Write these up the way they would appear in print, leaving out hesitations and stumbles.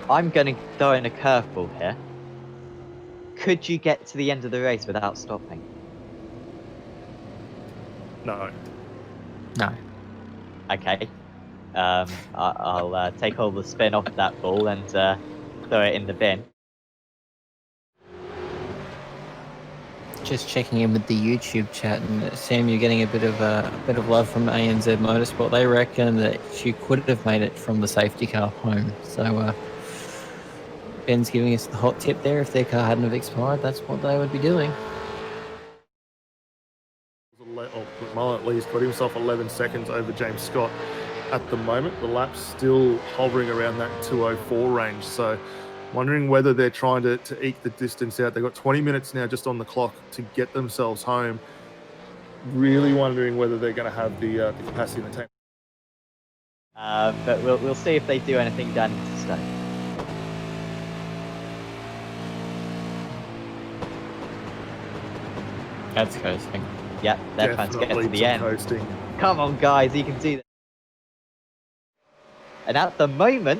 I'm going to throw in a curveball here. Could you get to the end of the race without stopping? No. No. Okay. I'll take all the spin off that ball and throw it in the bin. Just checking in with the YouTube chat, and Sam, you're getting a bit of love from ANZ Motorsport. They reckon that you could have made it from the safety car home. So Ben's giving us the hot tip there. If their car hadn't have expired, that's what they would be doing. McMullen at least got himself 11 seconds over James Scott at the moment. The lap's still hovering around that 2:04 range. So wondering whether they're trying to eke the distance out. They've got 20 minutes now just on the clock to get themselves home. Really wondering whether they're going to have the capacity in the tank. But we'll see if they do anything down into stone. That's coasting. Yeah, they're trying to get to the end. Coasting. Come on, guys, you can do that. And at the moment,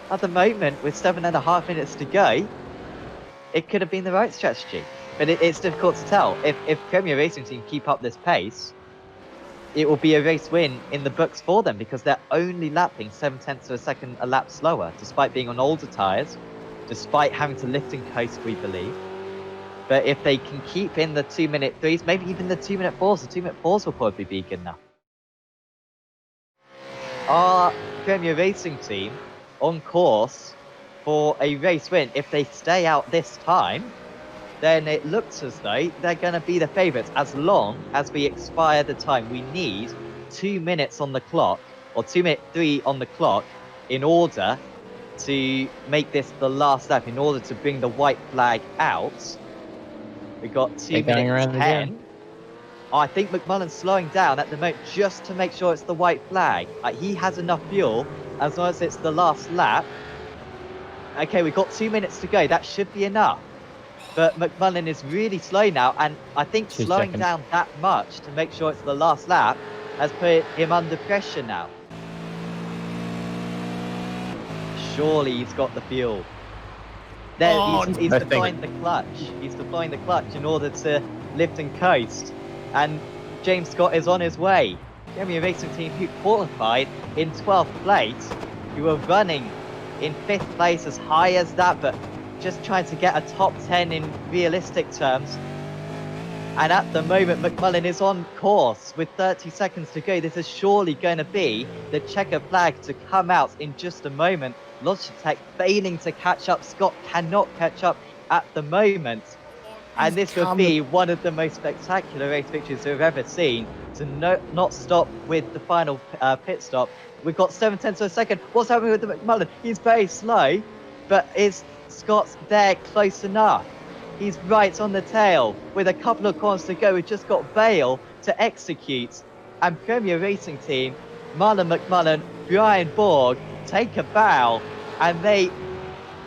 with 7.5 minutes to go, it could have been the right strategy. But it's difficult to tell. If Premier Racing Team keep up this pace, it will be a race win in the books for them because they're only lapping 0.7 of a second a lap slower, despite being on older tyres, despite having to lift and coast, we believe. But if they can keep in the 2-minute 3s, maybe even the 2-minute 4s, the 2-minute 4s will probably be good enough. Our Premier Racing Team on course for a race win. If they stay out this time, then it looks as though they're going to be the favourites as long as we expire the time. We need 2 minutes on the clock, or 2-minute 3 on the clock, in order to make this the last lap, in order to bring the white flag out. We've got 2 minutes 10. I think McMullen's slowing down at the moment just to make sure it's the white flag. He has enough fuel as long as it's the last lap. Okay, we've got 2 minutes to go. That should be enough. But McMullen is really slow now, and I think slowing down that much to make sure it's the last lap has put him under pressure now. Surely he's got the fuel. There, he's deploying the clutch. He's deploying the clutch in order to lift and coast. And James Scott is on his way. Premier Racing Team, who qualified in 12th place, who were running in 5th place, as high as that, but just trying to get a top 10 in realistic terms. And at the moment, McMullen is on course with 30 seconds to go. This is surely going to be the checker flag to come out in just a moment. Logitech failing to catch up. Scott cannot catch up at the moment. And this would be one of the most spectacular race victories we've ever seen, to not stop with the final pit stop. We've got 0.7 of a second. What's happening with the McMullen? He's very slow, but is Scott's there close enough? He's right on the tail with a couple of corners to go. We've just got Bale to execute. And Premier Racing Team, Marlon McMullen, Brian Borg, take a bow. And they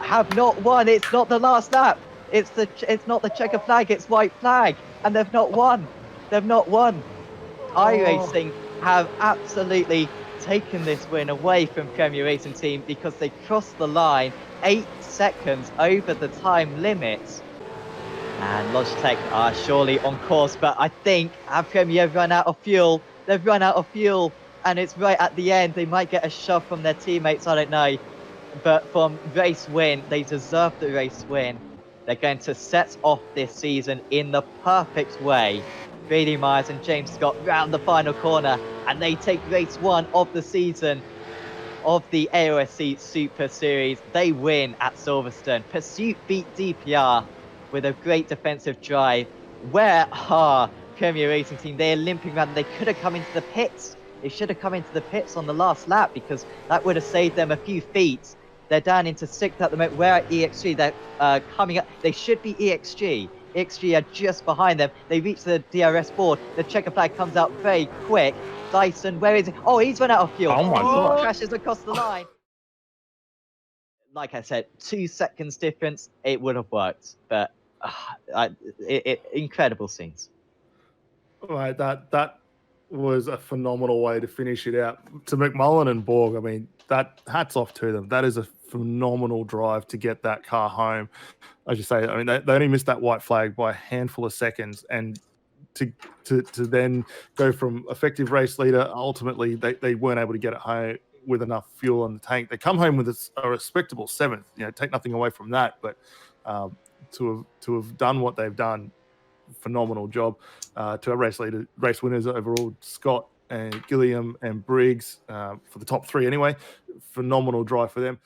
have not won. It's not the last lap. It's not the checker flag, it's white flag. And they've not won. They've not won. iRacing have absolutely taken this win away from Premier Racing Team because they crossed the line 8 seconds over the time limit. And Logitech are surely on course, but I think have Premier run out of fuel? They've run out of fuel, and it's right at the end. They might get a shove from their teammates, I don't know. But from race win, they deserve the race win. They're going to set off this season in the perfect way. Brady Myers and James Scott round the final corner, and they take race 1 of the season of the AOSC Super Series. They win at Silverstone. Pursuit beat DPR with a great defensive drive. Where are Premier Racing Team? They're limping around. They could have come into the pits. They should have come into the pits on the last lap because that would have saved them a few feet. They're down into 6th at the moment. Where are EXG? They're coming up. They should be EXG. EXG are just behind them. They reach the DRS board. The checker flag comes out very quick. Dyson, where is he? Oh, he's run out of fuel. Oh my God. Crashes across the line. Like I said, 2 seconds difference, it would have worked. But incredible scenes. Right, that was a phenomenal way to finish it out. To McMullen and Borg, I mean, that hats off to them. That is a phenomenal drive to get that car home. As you say, I mean, they only missed that white flag by a handful of seconds, and to then go from effective race leader, ultimately they weren't able to get it home with enough fuel on the tank. They come home with a respectable 7th. You know, take nothing away from that, but to have done what they've done, phenomenal job. To our race winners overall, Scott and Gilliam and Briggs for the top 3 anyway. Phenomenal drive for them.